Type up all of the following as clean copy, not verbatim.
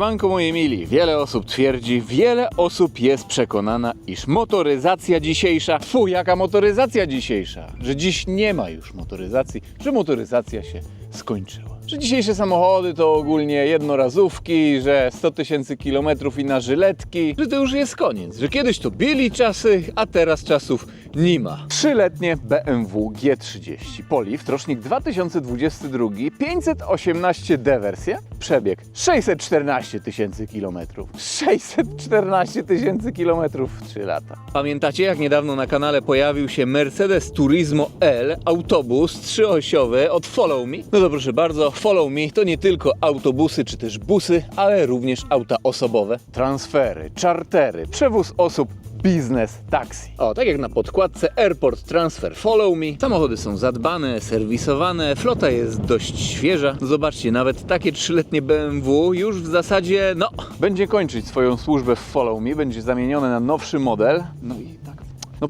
Siemanko moi mili, wiele osób twierdzi, wiele osób jest przekonana, iż motoryzacja dzisiejsza, jaka motoryzacja dzisiejsza, że dziś nie ma już motoryzacji, że motoryzacja się skończyła. Że dzisiejsze samochody to ogólnie jednorazówki, że 100 000 kilometrów i na żyletki, że to już jest koniec, że kiedyś to byli czasy, a teraz czasów nie ma. 3-letnie BMW G30 Polift, rocznik 2022, 518D wersja, przebieg 614 000 kilometrów. 614 000 kilometrów w 3 lata. Pamiętacie, jak niedawno na kanale pojawił się Mercedes Turismo L, autobus trzyosiowy od Follow Me? No to proszę bardzo, Follow Me to nie tylko autobusy czy też busy, ale również auta osobowe, transfery, czartery, przewóz osób, biznes, taksi. O, tak jak na podkładce Airport Transfer Follow Me. Samochody są zadbane, serwisowane, flota jest dość świeża. Zobaczcie, nawet takie 3-letnie BMW już w zasadzie, będzie kończyć swoją służbę w Follow Me, będzie zamienione na nowszy model. No i tak.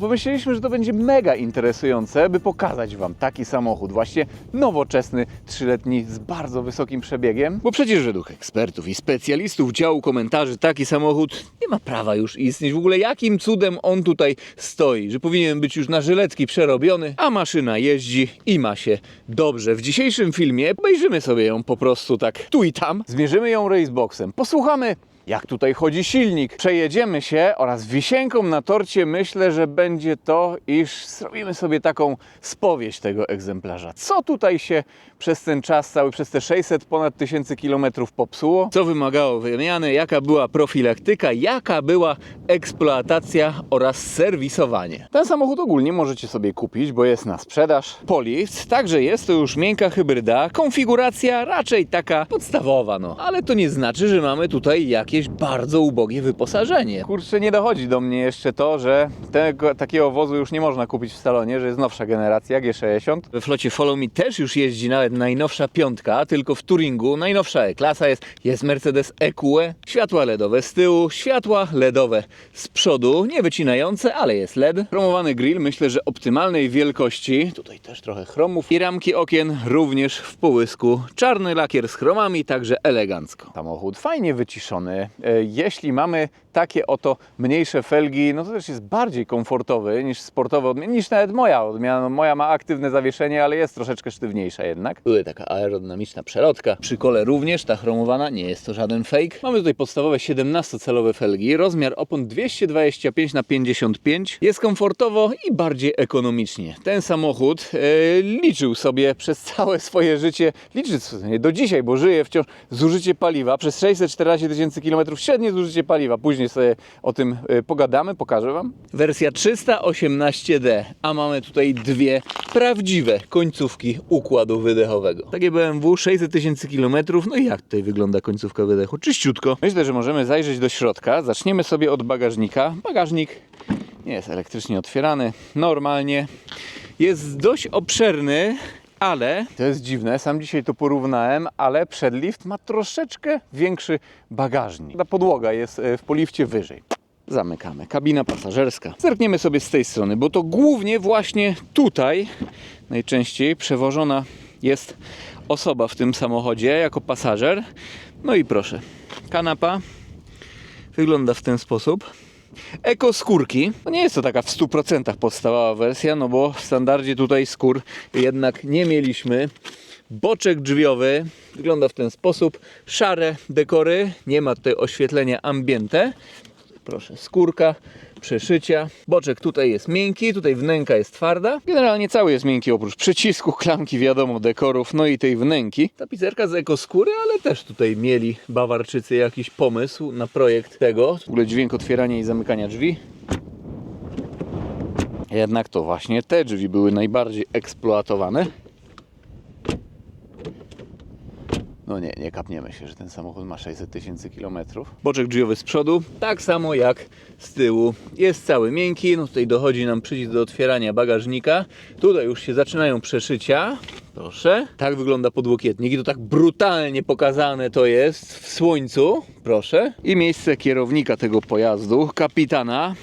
Pomyśleliśmy, że to będzie mega interesujące, by pokazać Wam taki samochód, właśnie nowoczesny, 3-letni, z bardzo wysokim przebiegiem. Bo przecież według ekspertów i specjalistów działu komentarzy taki samochód nie ma prawa już istnieć. W ogóle jakim cudem on tutaj stoi, że powinien być już na żyletki przerobiony, a maszyna jeździ i ma się dobrze. W dzisiejszym filmie obejrzymy sobie ją po prostu tak tu i tam, zmierzymy ją raceboxem, posłuchamy, jak tutaj chodzi silnik, przejedziemy się oraz wisienką na torcie myślę, że będzie to, iż zrobimy sobie taką spowiedź tego egzemplarza. Co tutaj się przez ten czas cały, przez te 600 ponad tysięcy kilometrów popsuło? Co wymagało wymiany? Jaka była profilaktyka? Jaka była eksploatacja oraz serwisowanie? Ten samochód ogólnie możecie sobie kupić, bo jest na sprzedaż. Polift, także jest to już miękka hybryda. Konfiguracja raczej taka podstawowa, ale to nie znaczy, że mamy tutaj jakieś bardzo ubogie wyposażenie. Kurczę, nie dochodzi do mnie jeszcze to, że takiego wozu już nie można kupić w salonie, że jest nowsza generacja G60. We flocie Follow Me też już jeździ nawet najnowsza piątka, tylko w Touringu najnowsza E-klasa jest Mercedes EQE, światła LEDowe z tyłu, światła LEDowe z przodu, nie wycinające, ale jest LED. Chromowany grill, myślę, że optymalnej wielkości, tutaj też trochę chromów i ramki okien również w połysku. Czarny lakier z chromami, także elegancko. Samochód fajnie wyciszony. Jeśli mamy takie oto mniejsze felgi, to też jest bardziej komfortowy niż sportowy, niż nawet moja odmiana. Moja ma aktywne zawieszenie, ale jest troszeczkę sztywniejsza jednak. Tutaj taka aerodynamiczna przelotka. Przy kole również ta chromowana, nie jest to żaden fake. Mamy tutaj podstawowe 17-calowe felgi, rozmiar opon 225 na 55. Jest komfortowo i bardziej ekonomicznie. Ten samochód liczył sobie przez całe swoje życie, liczy sobie do dzisiaj, bo żyje wciąż, zużycie paliwa przez 614 000 km, średnie zużycie paliwa. Później sobie o tym pogadamy, pokażę Wam. Wersja 318D, a mamy tutaj dwie prawdziwe końcówki układu wydechowego. Takie BMW 600 000 km, i jak tutaj wygląda końcówka wydechu? Czyściutko. Myślę, że możemy zajrzeć do środka. Zaczniemy sobie od bagażnika. Bagażnik nie jest elektrycznie otwierany, normalnie. Jest dość obszerny, ale to jest dziwne, sam dzisiaj to porównałem, ale przedlift ma troszeczkę większy bagażnik. Ta podłoga jest w polifcie wyżej. Zamykamy. Kabina pasażerska. Zerkniemy sobie z tej strony, bo to głównie właśnie tutaj najczęściej przewożona jest osoba w tym samochodzie jako pasażer. No i proszę, kanapa wygląda w ten sposób. Eko skórki. Nie jest to taka w 100% podstawowa wersja, bo w standardzie tutaj skór jednak nie mieliśmy. Boczek drzwiowy wygląda w ten sposób. Szare dekory, nie ma tutaj oświetlenia ambiente. Proszę, skórka, przeszycia. Boczek tutaj jest miękki, tutaj wnęka jest twarda. Generalnie cały jest miękki oprócz przycisku, klamki, wiadomo, dekorów, i tej wnęki. Tapicerka z ekoskóry, ale też tutaj mieli Bawarczycy jakiś pomysł na projekt tego. W ogóle dźwięk otwierania i zamykania drzwi. Jednak to właśnie te drzwi były najbardziej eksploatowane. Nie kapniemy się, że ten samochód ma 600 000 km. Boczek drzwiowy z przodu, tak samo jak z tyłu. Jest cały miękki, tutaj dochodzi nam przycisk do otwierania bagażnika. Tutaj już się zaczynają przeszycia. Proszę. Tak wygląda podłokietnik i to tak brutalnie pokazane to jest w słońcu. Proszę. I miejsce kierownika tego pojazdu, kapitana.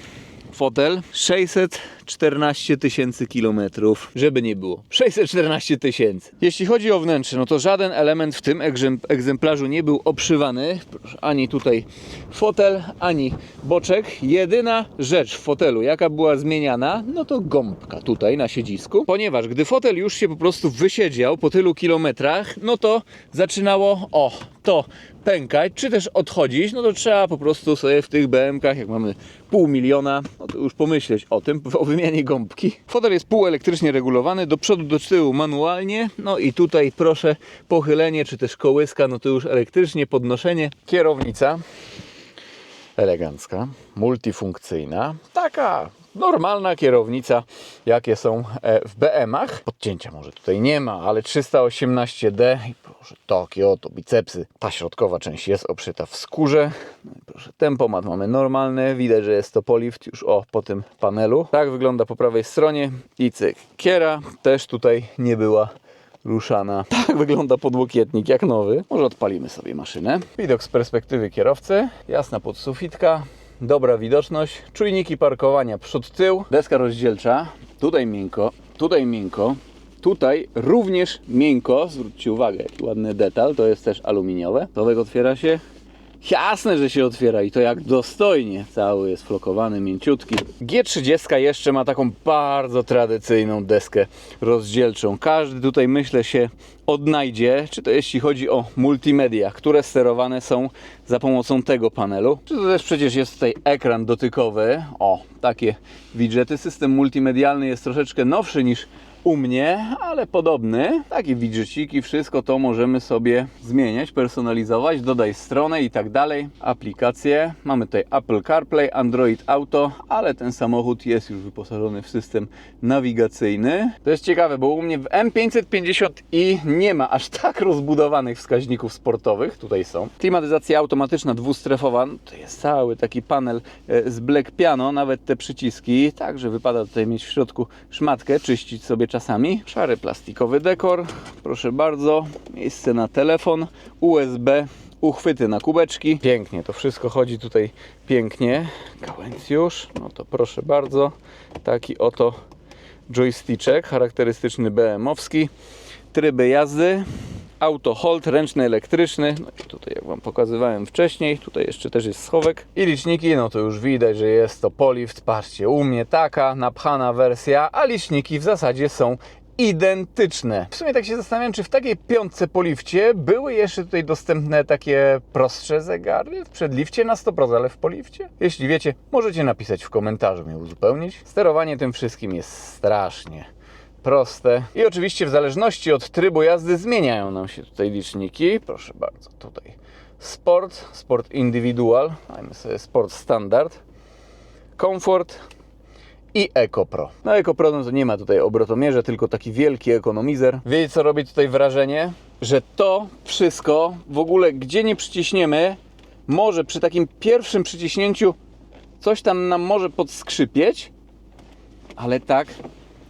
Fotel 600 614 000 kilometrów, żeby nie było. 614 000. Jeśli chodzi o wnętrze, no to żaden element w tym egzemplarzu nie był obszywany. Proszę, ani tutaj fotel, ani boczek. Jedyna rzecz w fotelu, jaka była zmieniana, no to gąbka tutaj na siedzisku. Ponieważ gdy fotel już się po prostu wysiedział po tylu kilometrach, no to zaczynało to pękać, czy też odchodzić, no to trzeba po prostu sobie w tych BM-kach, jak mamy 500 000, no to już pomyśleć o tym, o wymianie gąbki. Fotel jest półelektrycznie regulowany, do przodu, do tyłu manualnie, no i tutaj proszę pochylenie, czy też kołyska, no to już elektrycznie, podnoszenie. Kierownica elegancka, multifunkcyjna, taka normalna kierownica, jakie są w BM-ach. Podcięcia może tutaj nie ma, ale 318D i proszę, takie oto bicepsy. Ta środkowa część jest obszyta w skórze. No i proszę, tempomat mamy normalny, widać, że jest to polift już po tym panelu. Tak wygląda po prawej stronie i cyk. Kiera też tutaj nie była ruszana. Tak wygląda podłokietnik jak nowy. Może odpalimy sobie maszynę. Widok z perspektywy kierowcy, jasna podsufitka. Dobra widoczność, czujniki parkowania przód-tył, deska rozdzielcza, tutaj miękko, tutaj miękko, tutaj również miękko, zwróćcie uwagę, jaki ładny detal, to jest też aluminiowe. Dołek otwiera się, jasne, że się otwiera i to jak dostojnie, cały jest flokowany, mięciutki. G30 jeszcze ma taką bardzo tradycyjną deskę rozdzielczą, każdy tutaj myślę się odnajdzie, czy to jeśli chodzi o multimedia, które sterowane są za pomocą tego panelu, czy to też przecież jest tutaj ekran dotykowy, takie widżety. System multimedialny jest troszeczkę nowszy niż u mnie, ale podobny. Takie widżeciki, wszystko to możemy sobie zmieniać, personalizować, dodaj stronę i tak dalej. Aplikacje, mamy tutaj Apple CarPlay, Android Auto, ale ten samochód jest już wyposażony w system nawigacyjny. To jest ciekawe, bo u mnie w M550i nie ma aż tak rozbudowanych wskaźników sportowych. Tutaj są. Klimatyzacja automatyczna dwustrefowa, to jest cały taki panel z Black Piano, nawet te przyciski, także wypada tutaj mieć w środku szmatkę, czyścić sobie czasami. Szary plastikowy dekor, proszę bardzo, miejsce na telefon, USB, uchwyty na kubeczki. Pięknie, to wszystko chodzi tutaj pięknie. Gałęzjusz, no to proszę bardzo, taki oto joysticzek charakterystyczny BM-owski. Tryby jazdy, auto hold, ręczny, elektryczny. No i tutaj jak Wam pokazywałem wcześniej, tutaj jeszcze też jest schowek. I liczniki, no to już widać, że jest to polift. Patrzcie, u mnie taka napchana wersja, a liczniki w zasadzie są identyczne. W sumie tak się zastanawiam, czy w takiej piątce po lifcie były jeszcze tutaj dostępne takie prostsze zegary w przedlifcie na 100%, ale w polifcie? Jeśli wiecie, możecie napisać w komentarzu, mnie uzupełnić. Sterowanie tym wszystkim jest strasznie proste i oczywiście w zależności od trybu jazdy zmieniają nam się tutaj liczniki. Proszę bardzo, tutaj sport individual, dajmy sobie sport standard, comfort i Eco Pro. No Eco Pro no to nie ma tutaj obrotomierza, tylko taki wielki ekonomizer. Wiecie, co robi tutaj wrażenie? Że to wszystko w ogóle gdzie nie przyciśniemy, może przy takim pierwszym przyciśnięciu coś tam nam może podskrzypieć, ale tak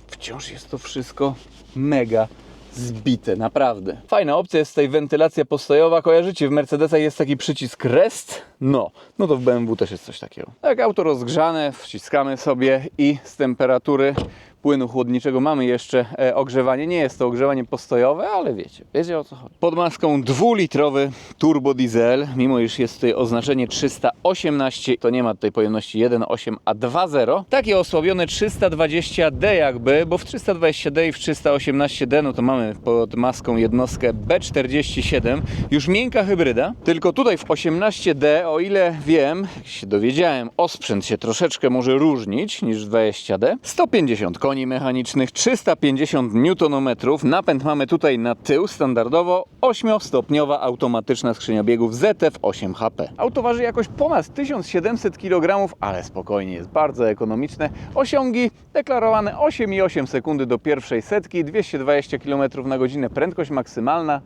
wciąż jest to wszystko mega zbite, naprawdę. Fajna opcja jest tutaj wentylacja postojowa. Kojarzycie, w Mercedesach jest taki przycisk rest? No to w BMW też jest coś takiego. Tak, auto rozgrzane, wciskamy sobie i z temperatury płynu chłodniczego mamy jeszcze ogrzewanie. Nie jest to ogrzewanie postojowe, ale wiecie o co chodzi. Pod maską 2-litrowy turbodiesel, mimo iż jest tutaj oznaczenie 318, to nie ma tutaj pojemności 1.8, a 2.0. Takie osłabione 320D jakby, bo w 320D i w 318D no to mamy pod maską jednostkę B47, już miękka hybryda, tylko tutaj w 18D, o ile wiem, jak się dowiedziałem, osprzęt się troszeczkę może różnić niż w 20D. 150 koni mechanicznych, 350 Nm, napęd mamy tutaj na tył standardowo, 8-stopniowa automatyczna skrzynia biegów ZF 8HP. Auto waży jakoś ponad 1700 kg, ale spokojnie, jest bardzo ekonomiczne. Osiągi deklarowane 8,8 sekundy do pierwszej setki, 220 km/h prędkość maksymalna.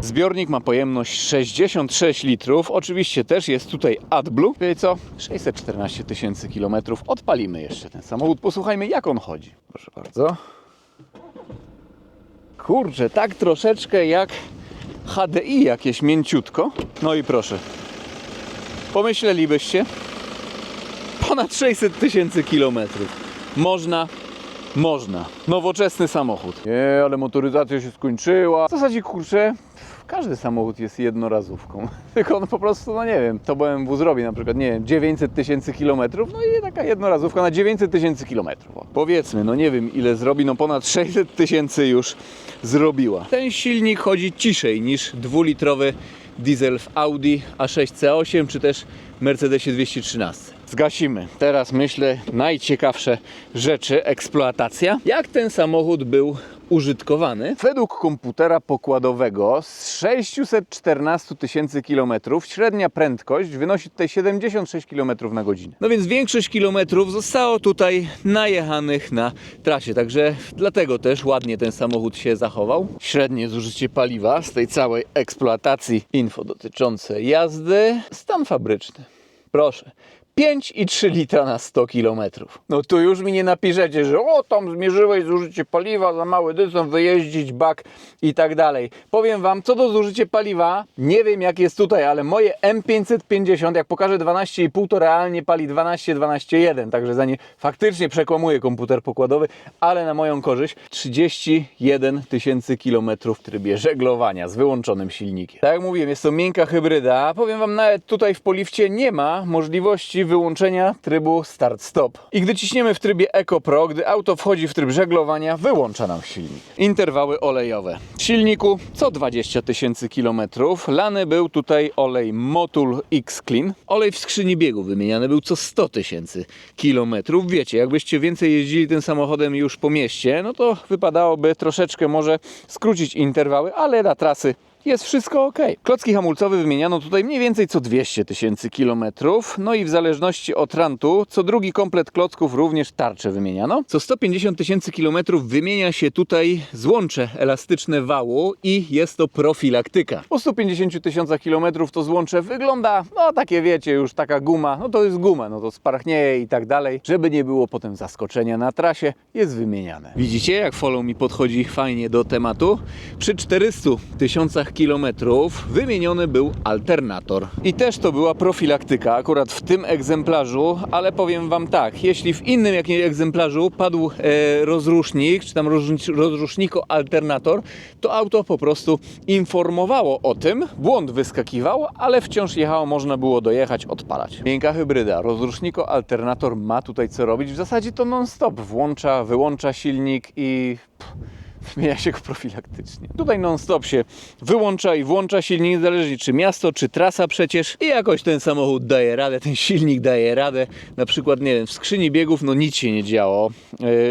Zbiornik ma pojemność 66 litrów. Oczywiście też jest tutaj AdBlue. Wiecie co? 614 000 km. Odpalimy jeszcze ten samochód. Posłuchajmy, jak on chodzi. Proszę bardzo. Kurczę, tak troszeczkę jak HDI jakieś mięciutko. No i proszę. Pomyślelibyście, ponad 600 000 kilometrów. Można. Nowoczesny samochód. Nie, ale motoryzacja się skończyła. W zasadzie, kurczę, każdy samochód jest jednorazówką. Tylko on po prostu, no nie wiem, to BMW zrobi na przykład, nie wiem, 900 000 kilometrów, no i taka jednorazówka na 900 000 kilometrów. Powiedzmy, no nie wiem ile zrobi, no ponad 600 000 już zrobiła. Ten silnik chodzi ciszej niż dwulitrowy diesel w Audi A6 C8 czy też Mercedesie 213. Zgasimy. Teraz myślę najciekawsze rzeczy, eksploatacja. Jak ten samochód był użytkowany? Według komputera pokładowego z 614 000 kilometrów średnia prędkość wynosi tutaj 76 km na godzinę. No więc większość kilometrów zostało tutaj najechanych na trasie, także dlatego też ładnie ten samochód się zachował. Średnie zużycie paliwa z tej całej eksploatacji, info dotyczące jazdy, stan fabryczny. Proszę. 5,3 litra na 100 km. No tu już mi nie napiszecie, że o, tam zmierzyłeś zużycie paliwa, za mały dystans, wyjeździć bak i tak dalej. Powiem Wam, co do zużycia paliwa, nie wiem jak jest tutaj, ale moje M550, jak pokażę 12,5, to realnie pali 12,1, także za nie faktycznie przekłamuje komputer pokładowy, ale na moją korzyść 31 000 km w trybie żeglowania z wyłączonym silnikiem. Tak jak mówiłem, jest to miękka hybryda. Powiem Wam, nawet tutaj w Poliwcie nie ma możliwości wyłączenia trybu start-stop. I gdy ciśniemy w trybie Eco Pro, gdy auto wchodzi w tryb żeglowania, wyłącza nam silnik. Interwały olejowe. W silniku co 20 000 km lany był tutaj olej Motul X Clean. Olej w skrzyni biegów wymieniany był co 100 000 km. Wiecie, jakbyście więcej jeździli tym samochodem już po mieście, no to wypadałoby troszeczkę może skrócić interwały, ale na trasy jest wszystko ok. Klocki hamulcowe wymieniano tutaj mniej więcej co 200 000 km. No i w zależności od rantu, co drugi komplet klocków również tarcze wymieniano. Co 150 000 km wymienia się tutaj złącze elastyczne wału i jest to profilaktyka. Po 150 000 km to złącze wygląda, no takie wiecie, już taka guma, no to jest guma, no to sparchnieje i tak dalej. Żeby nie było potem zaskoczenia na trasie, jest wymieniane. Widzicie, jak Follow mi podchodzi fajnie do tematu? Przy 400 000 kilometrów wymieniony był alternator. I też to była profilaktyka, akurat w tym egzemplarzu, ale powiem Wam tak, jeśli w innym jakimś egzemplarzu padł rozrusznik, czy tam rozruszniko alternator, to auto po prostu informowało o tym, błąd wyskakiwał, ale wciąż jechało, można było dojechać, odpalać. Miękka hybryda, rozruszniko alternator ma tutaj co robić, w zasadzie to non-stop, włącza, wyłącza silnik i zmienia się go profilaktycznie. Tutaj non-stop się wyłącza i włącza silnik, zależy czy miasto, czy trasa przecież i jakoś ten samochód daje radę, ten silnik daje radę. Na przykład, nie wiem, w skrzyni biegów no nic się nie działo,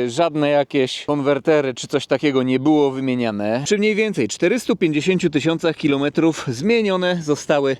żadne jakieś konwertery czy coś takiego nie było wymieniane. Przy mniej więcej 450 000 km zmienione zostały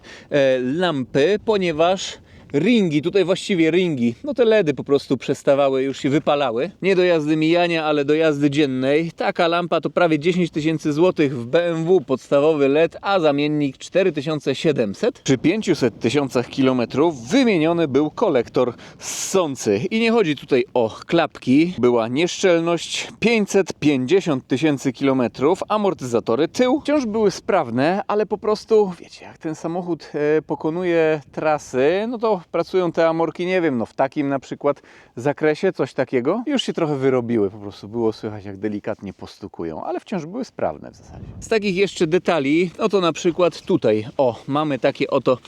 lampy, ponieważ ringi, tutaj właściwie ringi, no te LEDy po prostu przestawały, już się wypalały. Nie do jazdy mijania, ale do jazdy dziennej. Taka lampa to prawie 10 000 zł w BMW, podstawowy LED, a zamiennik 4700. Przy 500 000 km wymieniony był kolektor ssący. I nie chodzi tutaj o klapki, była nieszczelność. 550 000 km, amortyzatory tył wciąż były sprawne, ale po prostu, wiecie, jak ten samochód pokonuje trasy, no to pracują te amorki, nie wiem, no w takim na przykład zakresie, coś takiego. Już się trochę wyrobiły, po prostu było słychać jak delikatnie postukują, ale wciąż były sprawne w zasadzie. Z takich jeszcze detali, no to na przykład tutaj, o, mamy takie oto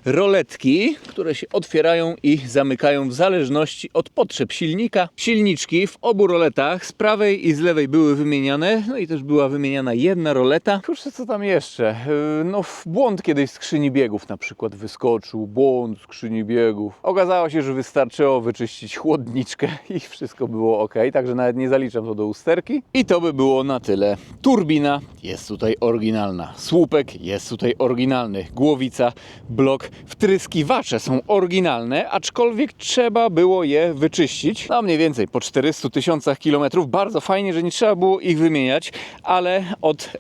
roletki, które się otwierają i zamykają w zależności od potrzeb silnika. Silniczki w obu roletach z prawej i z lewej były wymieniane, no i też była wymieniana jedna roleta. Kurczę, co tam jeszcze? No błąd kiedyś z skrzyni biegów na przykład wyskoczył, błąd skrzyni biegów. Okazało się, że wystarczyło wyczyścić chłodniczkę i wszystko było ok, także nawet nie zaliczam to do usterki. I to by było na tyle. Turbina jest tutaj oryginalna, słupek jest tutaj oryginalny, głowica, blok, wtryskiwacze są oryginalne, aczkolwiek trzeba było je wyczyścić. No mniej więcej po 400 000 km. Bardzo fajnie, że nie trzeba było ich wymieniać, ale od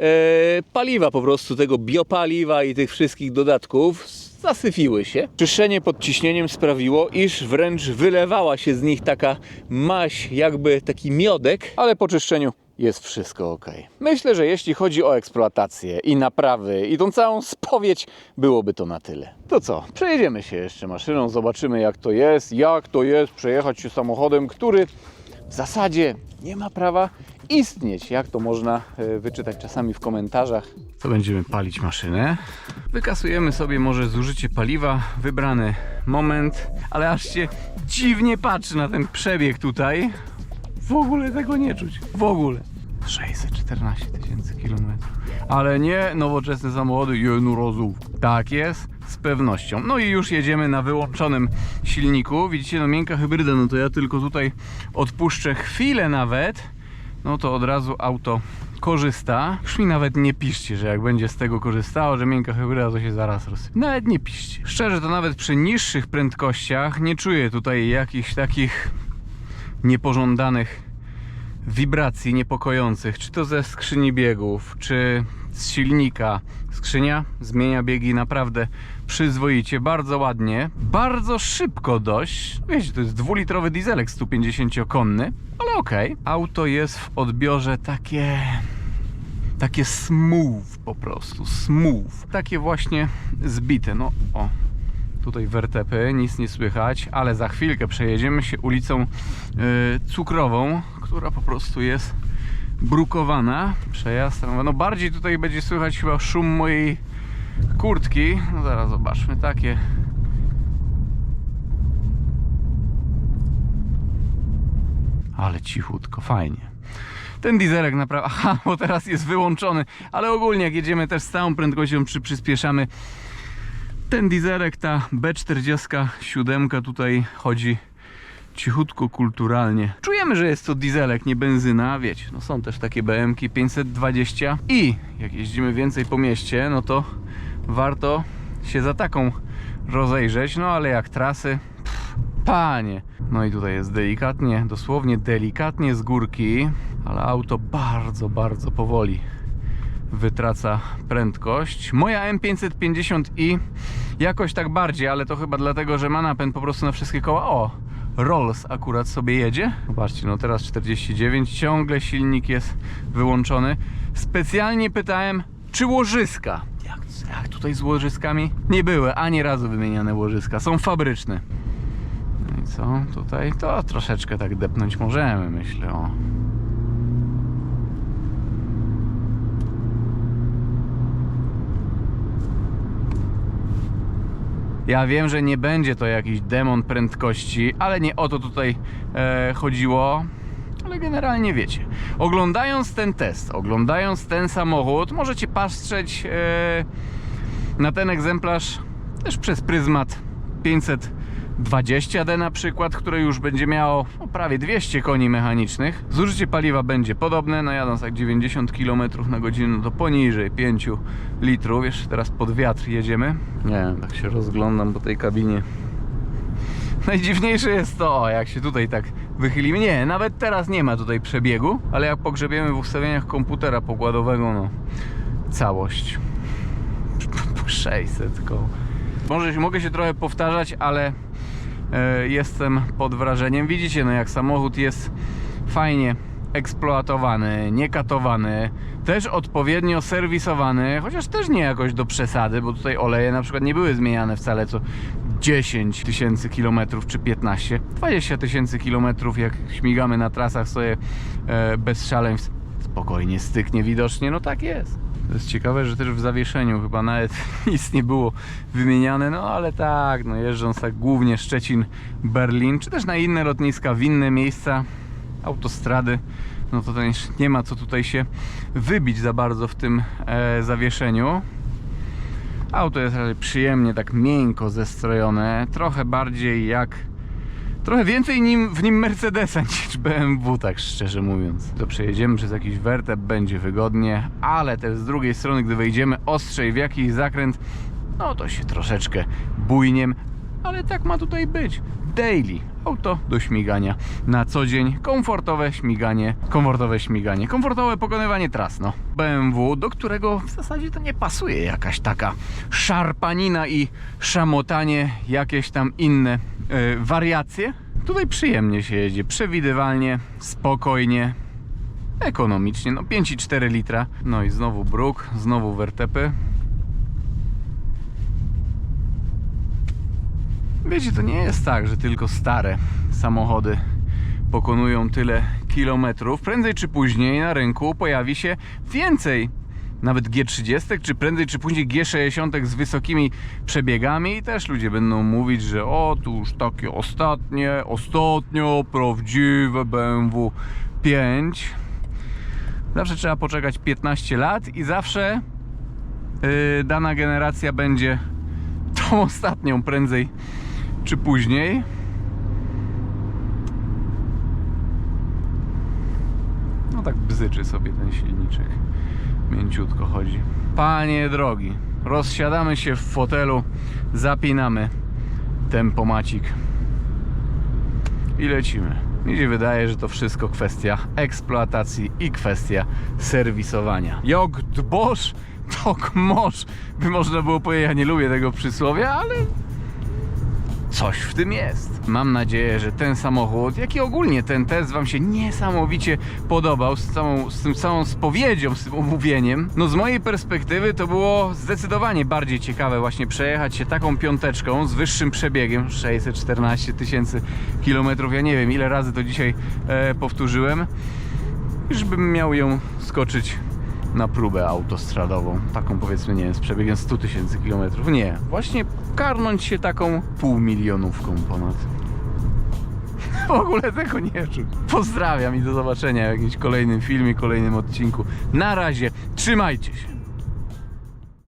paliwa po prostu, tego biopaliwa i tych wszystkich dodatków zasyfiły się. Czyszczenie pod ciśnieniem sprawiło, iż wręcz wylewała się z nich taka maź, jakby taki miodek, ale po czyszczeniu jest wszystko ok. Myślę, że jeśli chodzi o eksploatację i naprawy i tą całą spowiedź, byłoby to na tyle. To co? Przejedziemy się jeszcze maszyną, zobaczymy jak to jest przejechać się samochodem, który w zasadzie nie ma prawa istnieć. Jak to można wyczytać czasami w komentarzach. To będziemy palić maszynę. Wykasujemy sobie może zużycie paliwa, wybrany moment, ale aż się dziwnie patrzy na ten przebieg tutaj. W ogóle tego nie czuć. W ogóle. 614 000 kilometrów. Ale nie nowoczesne samochody jednorazów. Tak jest, z pewnością. No i już jedziemy na wyłączonym silniku. Widzicie, no miękka hybryda, no to ja tylko tutaj odpuszczę chwilę nawet. No to od razu auto korzysta. Już mi nawet nie piszcie, że jak będzie z tego korzystało, że miękka hybryda, to się zaraz rozsypie. Nawet nie piszcie. Szczerze, to nawet przy niższych prędkościach nie czuję tutaj jakichś takich niepożądanych wibracji niepokojących, czy to ze skrzyni biegów, czy z silnika. Skrzynia zmienia biegi naprawdę przyzwoicie, bardzo ładnie, bardzo szybko dość. Wiecie, to jest 2-litrowy dieselek 150-konny, ale okej. Auto jest w odbiorze takie smooth po prostu, smooth. Takie właśnie zbite, no o. Tutaj wertepy, nic nie słychać, ale za chwilkę przejedziemy się ulicą Cukrową, która po prostu jest brukowana. Przejazd, no bardziej tutaj będzie słychać chyba szum mojej kurtki. No zaraz zobaczmy, takie. Ale cichutko, fajnie. Ten dieselek naprawdę, aha, bo teraz jest wyłączony, ale ogólnie jak jedziemy też z całą prędkością, czy przyspieszamy, ten dieselek, ta B47 tutaj chodzi cichutko, kulturalnie. Czujemy, że jest to dieselek, nie benzyna, wiecie, no są też takie BM-ki 520 i jak jeździmy więcej po mieście, no to warto się za taką rozejrzeć, no ale jak trasy, panie. No i tutaj jest delikatnie, dosłownie delikatnie z górki, ale auto bardzo, bardzo powoli wytraca prędkość. Moja M550i jakoś tak bardziej, ale to chyba dlatego, że ma napęd po prostu na wszystkie koła. O, Rolls akurat sobie jedzie. Zobaczcie, no teraz 49, ciągle silnik jest wyłączony. Specjalnie pytałem, czy łożyska. Jak tutaj z łożyskami? Nie były ani razu wymieniane łożyska, są fabryczne. No i co tutaj? To troszeczkę tak depnąć możemy, myślę, o. Ja wiem, że nie będzie to jakiś demon prędkości, ale nie o to tutaj chodziło. Ale generalnie wiecie, oglądając ten test, oglądając ten samochód, możecie patrzeć na ten egzemplarz też przez pryzmat 520D na przykład, które już będzie miało prawie 200 koni mechanicznych. Zużycie paliwa będzie podobne, no jadąc tak 90 km na godzinę, to poniżej 5 litrów. Jeszcze teraz pod wiatr jedziemy. Nie wiem, tak się rozglądam po tej kabinie. Najdziwniejsze jest to, jak się tutaj tak wychylimy. Nie, nawet teraz nie ma tutaj przebiegu, ale jak pogrzebiemy w ustawieniach komputera pokładowego, no całość 600 koło. Może mogę się trochę powtarzać, ale jestem pod wrażeniem. Widzicie, no jak samochód jest fajnie eksploatowany, niekatowany, też odpowiednio serwisowany, chociaż też nie jakoś do przesady, bo tutaj oleje na przykład nie były zmieniane wcale co 10 000 kilometrów czy 15, 20 000 kilometrów, jak śmigamy na trasach sobie bez szaleństw, spokojnie styknie widocznie, no tak jest. To jest ciekawe, że też w zawieszeniu chyba nawet nic nie było wymieniane, no ale tak, no jeżdżąc tak głównie Szczecin, Berlin, czy też na inne lotniska, w inne miejsca, autostrady, no to też nie ma co tutaj się wybić za bardzo w tym zawieszeniu. Auto jest raczej przyjemnie, tak miękko zestrojone, trochę więcej w nim Mercedesa niż BMW, tak szczerze mówiąc. To przejedziemy przez jakiś wertep, będzie wygodnie, ale też z drugiej strony, gdy wejdziemy ostrzej w jakiś zakręt, no to się troszeczkę bujniem, ale tak ma tutaj być. Daily, auto do śmigania na co dzień, komfortowe śmiganie, komfortowe pokonywanie tras, no. BMW, do którego w zasadzie to nie pasuje jakaś taka szarpanina i szamotanie, jakieś tam inne wariacje. Tutaj przyjemnie się jedzie, przewidywalnie, spokojnie. ekonomicznie, no 5,4 litra. No i znowu bruk, znowu wertepy. Wiecie, to nie jest tak, że tylko stare samochody pokonują tyle kilometrów. Prędzej czy później na rynku pojawi się więcej nawet G30, czy prędzej czy później G60 z wysokimi przebiegami i też ludzie będą mówić, że o, tu już takie ostatnio prawdziwe BMW 5. Zawsze trzeba poczekać 15 lat i zawsze dana generacja będzie tą ostatnią prędzej czy później. No tak bzyczy sobie ten silniczek. Mięciutko chodzi. Panie drogi, rozsiadamy się w fotelu, zapinamy tempomacik i lecimy. Mi się wydaje, że to wszystko kwestia eksploatacji i kwestia serwisowania. Jak dbosz, tak moż, by można było powiedzieć. Ja nie lubię tego przysłowia, ale coś w tym jest. Mam nadzieję, że ten samochód, jak i ogólnie ten test wam się niesamowicie podobał z tym całą spowiedzią, z tym omówieniem. No z mojej perspektywy to było zdecydowanie bardziej ciekawe właśnie przejechać się taką piąteczką z wyższym przebiegiem, 614 tysięcy kilometrów. Ja nie wiem, ile razy to dzisiaj powtórzyłem, już bym miał ją skoczyć na próbę autostradową, taką powiedzmy, nie wiem, z przebiegiem 100 tysięcy kilometrów. Nie, właśnie karnąć się taką półmilionówką ponad. W ogóle tego nie czuć. Pozdrawiam i do zobaczenia w jakimś kolejnym filmie, kolejnym odcinku. Na razie, trzymajcie się.